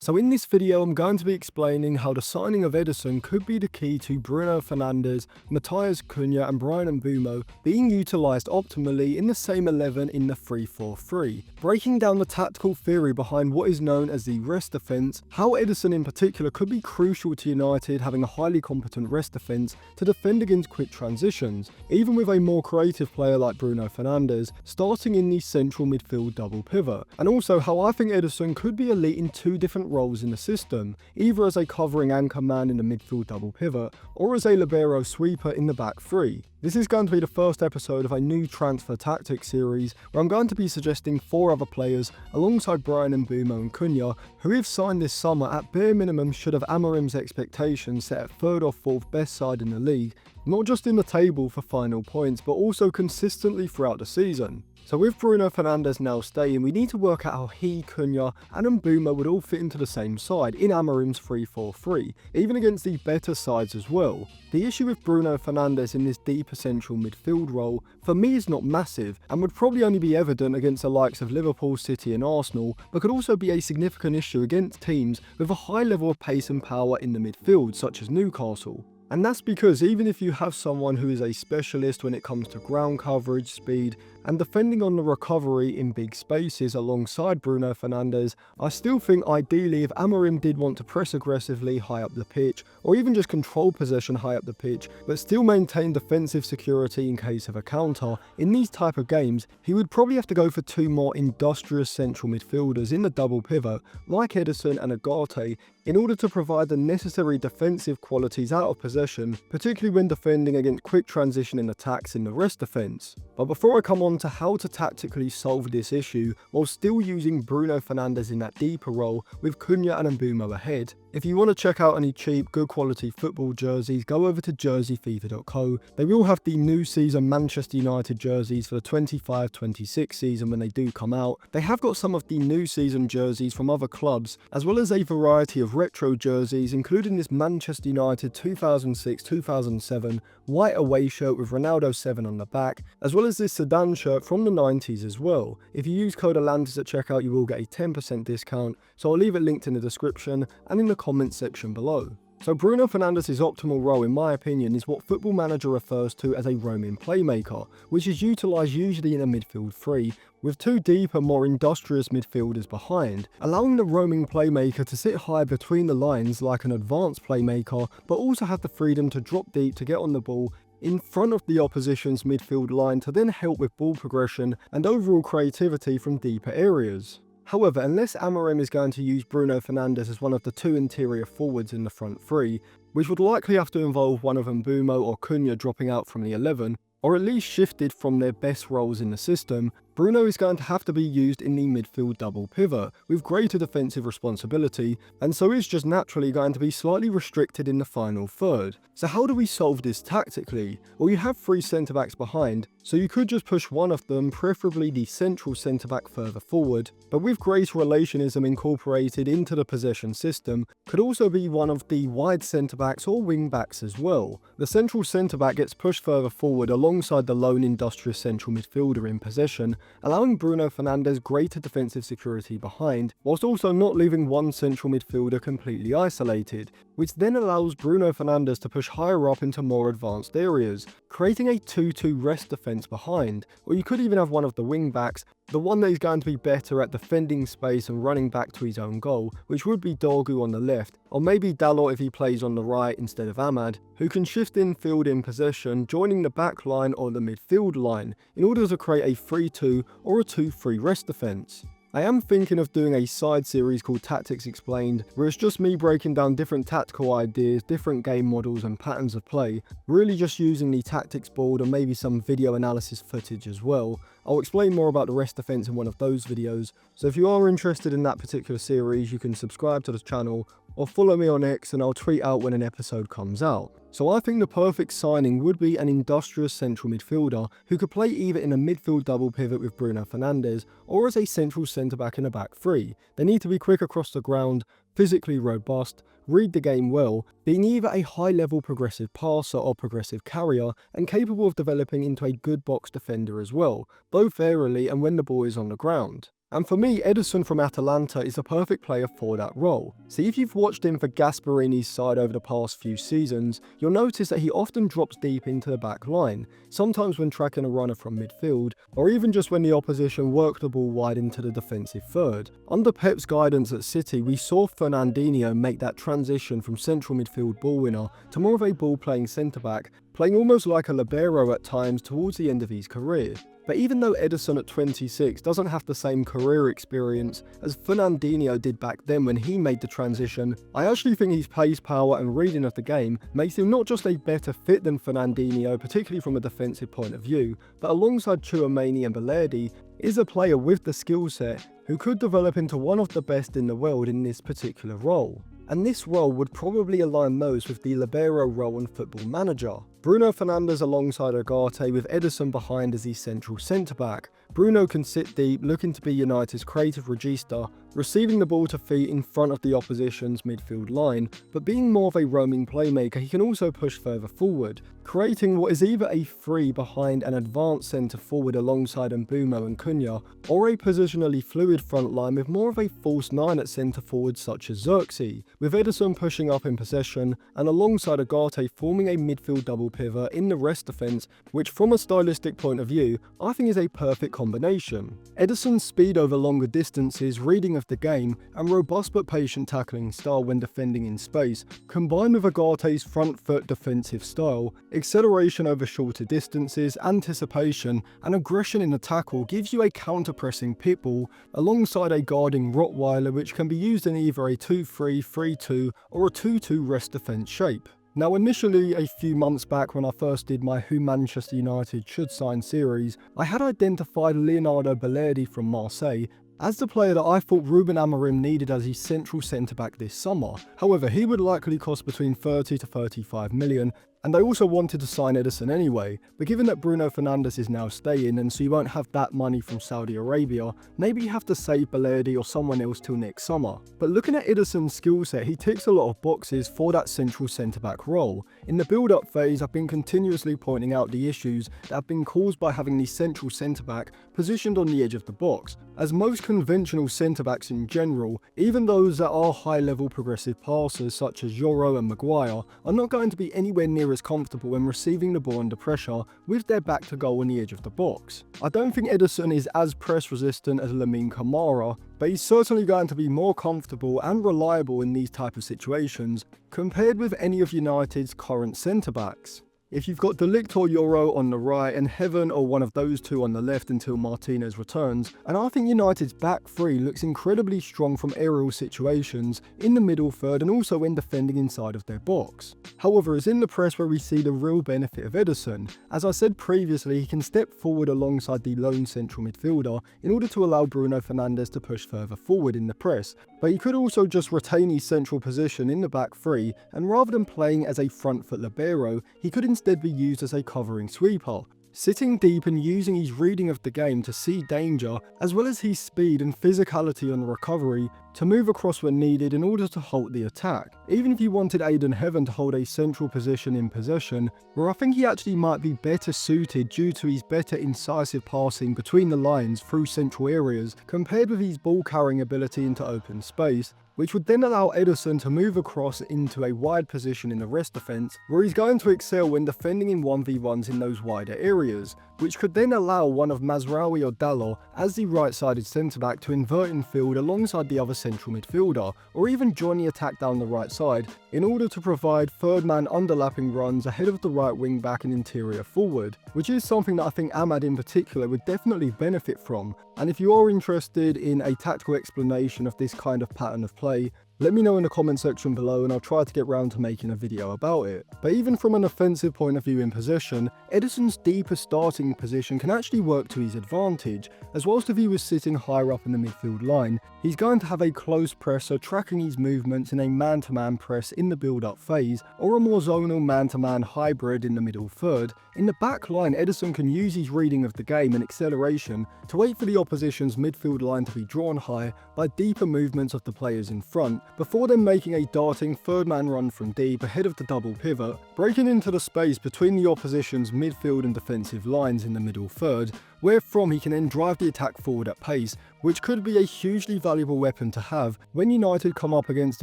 So in this video, I'm going to be explaining how the signing of Ederson could be the key to Bruno Fernandes, Matheus Cunha and Bryan Mbeumo being utilised optimally in the same 11 in the 3-4-3, breaking down the tactical theory behind what is known as the rest defence, how Ederson in particular could be crucial to United having a highly competent rest defence to defend against quick transitions, even with a more creative player like Bruno Fernandes starting in the central midfield double pivot, and also how I think Ederson could be elite in two different roles in the system, either as a covering anchor man in the midfield double pivot or as a Libero sweeper in the back three. This is going to be the first episode of a new transfer tactics series where I'm going to be suggesting 4 other players alongside Bryan Mbeumo and Cunha who, if signed this summer, at bare minimum should have Amorim's expectations set at 3rd or 4th best side in the league, not just in the table for final points but also consistently throughout the season. So with Bruno Fernandes now staying, we need to work out how he, Cunha and Mbeumo would all fit into the same side in Amorim's 3-4-3, even against the better sides as well. The issue with Bruno Fernandes in this deeper central midfield role for me is not massive and would probably only be evident against the likes of Liverpool, City and Arsenal, but could also be a significant issue against teams with a high level of pace and power in the midfield such as Newcastle. And that's because even if you have someone who is a specialist when it comes to ground coverage, speed, and defending on the recovery in big spaces alongside Bruno Fernandes, I still think ideally if Amorim did want to press aggressively high up the pitch, or even just control possession high up the pitch, but still maintain defensive security in case of a counter, in these type of games, he would probably have to go for 2 more industrious central midfielders in the double pivot, like Ederson and Ugarte, in order to provide the necessary defensive qualities out of possession, particularly when defending against quick transition in attacks in the rest defence. But before I come on to how to tactically solve this issue while still using Bruno Fernandes in that deeper role with Cunha and Mbeumo ahead, if you want to check out any cheap, good quality football jerseys, go over to jerseyfifa.co. They will have the new season Manchester United jerseys for the 25-26 season when they do come out. They have got some of the new season jerseys from other clubs, as well as a variety of retro jerseys, including this Manchester United 2006-2007 white away shirt with Ronaldo 7 on the back, as well as this Zidane shirt from the 90s as well. If you use code Atlantis at checkout, you will get a 10% discount, so I'll leave it linked in the description and in the comments section below. So Bruno Fernandes' optimal role, in my opinion, is what Football Manager refers to as a roaming playmaker, which is utilised usually in a midfield 3, with 2 deeper, more industrious midfielders behind, allowing the roaming playmaker to sit high between the lines like an advanced playmaker, but also have the freedom to drop deep to get on the ball in front of the opposition's midfield line to then help with ball progression and overall creativity from deeper areas. However, unless Amorim is going to use Bruno Fernandes as one of the 2 interior forwards in the front 3, which would likely have to involve one of Mbeumo or Cunha dropping out from the 11, or at least shifted from their best roles in the system, Bruno is going to have to be used in the midfield double pivot, with greater defensive responsibility, and so is just naturally going to be slightly restricted in the final third. So how do we solve this tactically? Well, you have 3 centre-backs behind, so you could just push one of them, preferably the central centre-back further forward, but with greater relationism incorporated into the possession system, could also be one of the wide centre-backs or wing-backs as well. The central centre-back gets pushed further forward alongside the lone industrious central midfielder in possession, allowing Bruno Fernandes greater defensive security behind, whilst also not leaving one central midfielder completely isolated, which then allows Bruno Fernandes to push higher up into more advanced areas, creating a 2-2 rest defence behind. Or you could even have one of the wing backs, the one that is going to be better at defending space and running back to his own goal, which would be Dorgu on the left, or maybe Dalot if he plays on the right instead of Ahmad, who can shift infield in possession, joining the back line or the midfield line, in order to create a 3-2 or a 2-3 rest defence. I am thinking of doing a side series called Tactics Explained, where it's just me breaking down different tactical ideas, different game models and patterns of play, really just using the tactics board and maybe some video analysis footage as well. I'll explain more about the rest defence in one of those videos, so if you are interested in that particular series, you can subscribe to the channel or follow me on X and I'll tweet out when an episode comes out. So I think the perfect signing would be an industrious central midfielder who could play either in a midfield double pivot with Bruno Fernandes or as a central centre-back in a back 3. They need to be quick across the ground, physically robust, read the game well, being either a high-level progressive passer or progressive carrier, and capable of developing into a good box defender as well, both aerially and when the ball is on the ground. And for me, Ederson from Atalanta is a perfect player for that role. See, if you've watched him for Gasperini's side over the past few seasons, you'll notice that he often drops deep into the back line, sometimes when tracking a runner from midfield, or even just when the opposition work the ball wide into the defensive third. Under Pep's guidance at City, we saw Fernandinho make that transition from central midfield ball winner to more of a ball-playing centre-back, playing almost like a Libero at times towards the end of his career. But even though Ederson at 26 doesn't have the same career experience as Fernandinho did back then when he made the transition, I actually think his pace, power and reading of the game makes him not just a better fit than Fernandinho, particularly from a defensive point of view, but alongside Tchouaméni and Balerdi, is a player with the skill set who could develop into one of the best in the world in this particular role. And this role would probably align most with the Libero role in Football Manager. Bruno Fernandes alongside Ugarte with Ederson behind as his central centre-back. Bruno can sit deep, looking to be United's creative regista, receiving the ball to feet in front of the opposition's midfield line, but being more of a roaming playmaker, he can also push further forward, creating what is either a free behind an advanced centre forward alongside Mbeumo and Cunha, or a positionally fluid front line with more of a false nine at centre forward such as Xerxes, with Ederson pushing up in possession and alongside Ugarte forming a midfield double pivot in the rest defence, which from a stylistic point of view, I think is a perfect combination. Ederson's speed over longer distances, reading of the game, and robust but patient tackling style when defending in space, combined with Ugarte's front foot defensive style, acceleration over shorter distances, anticipation, and aggression in the tackle gives you a counter-pressing pitbull alongside a guarding Rottweiler which can be used in either a 2-3, 3-2 or a 2-2 rest defence shape. Now initially, a few months back when I first did my Who Manchester United Should Sign series, I had identified Leonardo Balerdi from Marseille as the player that I thought Ruben Amorim needed as his central centre-back this summer. However, he would likely cost between 30 to 35 million, and I also wanted to sign Ederson anyway, but given that Bruno Fernandes is now staying and so you won't have that money from Saudi Arabia, maybe you have to save Balerdi or someone else till next summer. But looking at Ederson's skill set, he ticks a lot of boxes for that central centre-back role. In the build-up phase, I've been continuously pointing out the issues that have been caused by having the central centre-back positioned on the edge of the box, as most conventional centre-backs in general, even those that are high-level progressive passers such as Euro and Maguire, are not going to be anywhere near as comfortable when receiving the ball under pressure with their back to goal on the edge of the box. I don't think Ederson is as press resistant as Lamine Camara, but he's certainly going to be more comfortable and reliable in these type of situations compared with any of United's current centre-backs. If you've got De Ligt or Euro on the right and Heaven or one of those two on the left until Martinez returns, and I think United's back three looks incredibly strong from aerial situations, in the middle third and also when defending inside of their box. However, it's in the press where we see the real benefit of Ederson. As I said previously, he can step forward alongside the lone central midfielder in order to allow Bruno Fernandes to push further forward in the press, but he could also just retain his central position in the back three, and rather than playing as a front foot libero, he could instead be used as a covering sweeper, sitting deep and using his reading of the game to see danger, as well as his speed and physicality on recovery to move across when needed in order to halt the attack. Even if you wanted Aiden Heaven to hold a central position in possession, where I think he actually might be better suited due to his better incisive passing between the lines through central areas compared with his ball carrying ability into open space, which would then allow Ederson to move across into a wide position in the rest defence, where he's going to excel when defending in 1v1s in those wider areas, which could then allow one of Mazraoui or Dalot as the right-sided centre-back to invert in field alongside the other central midfielder, or even join the attack down the right side in order to provide third-man underlapping runs ahead of the right wing-back and interior forward, which is something that I think Ahmad in particular would definitely benefit from. And if you are interested in a tactical explanation of this kind of pattern of play, let me know in the comment section below and I'll try to get round to making a video about it. But even from an offensive point of view in possession, Ederson's deeper starting position can actually work to his advantage, as whilst if he was sitting higher up in the midfield line, he's going to have a close presser tracking his movements in a man-to-man press in the build-up phase, or a more zonal man-to-man hybrid in the middle third. In the back line, Ederson can use his reading of the game and acceleration to wait for the opposition's midfield line to be drawn high by deeper movements of the players in front, before then making a darting third-man run from deep ahead of the double pivot, breaking into the space between the opposition's midfield and defensive lines in the middle third, wherefrom he can then drive the attack forward at pace, which could be a hugely valuable weapon to have when United come up against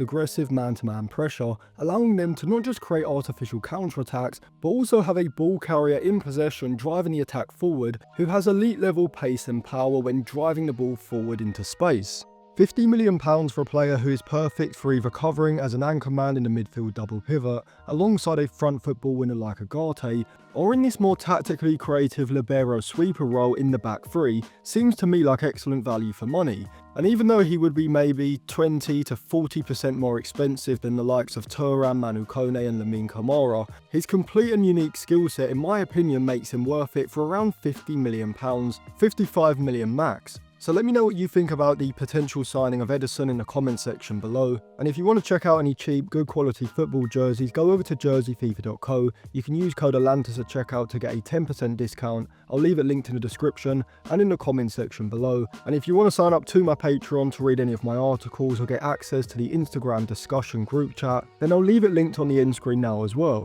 aggressive man-to-man pressure, allowing them to not just create artificial counter-attacks, but also have a ball carrier in possession driving the attack forward, who has elite level pace and power when driving the ball forward into space. £50 million for a player who is perfect for either covering as an anchor man in the midfield double pivot alongside a front foot ball winner like Ugarte, or in this more tactically creative Libero sweeper role in the back three, seems to me like excellent value for money. And even though he would be maybe 20 to 40% more expensive than the likes of Thuram, Manu Kone and Lamine Camara, his complete and unique skill set in my opinion makes him worth it for around £50 million, £55 million max. So let me know what you think about the potential signing of Ederson in the comment section below. And if you want to check out any cheap, good quality football jerseys, go over to jerseyfifa.co. You can use code Atlantis at checkout to get a 10% discount. I'll leave it linked in the description and in the comment section below. And if you want to sign up to my Patreon to read any of my articles or get access to the Instagram discussion group chat, then I'll leave it linked on the end screen now as well.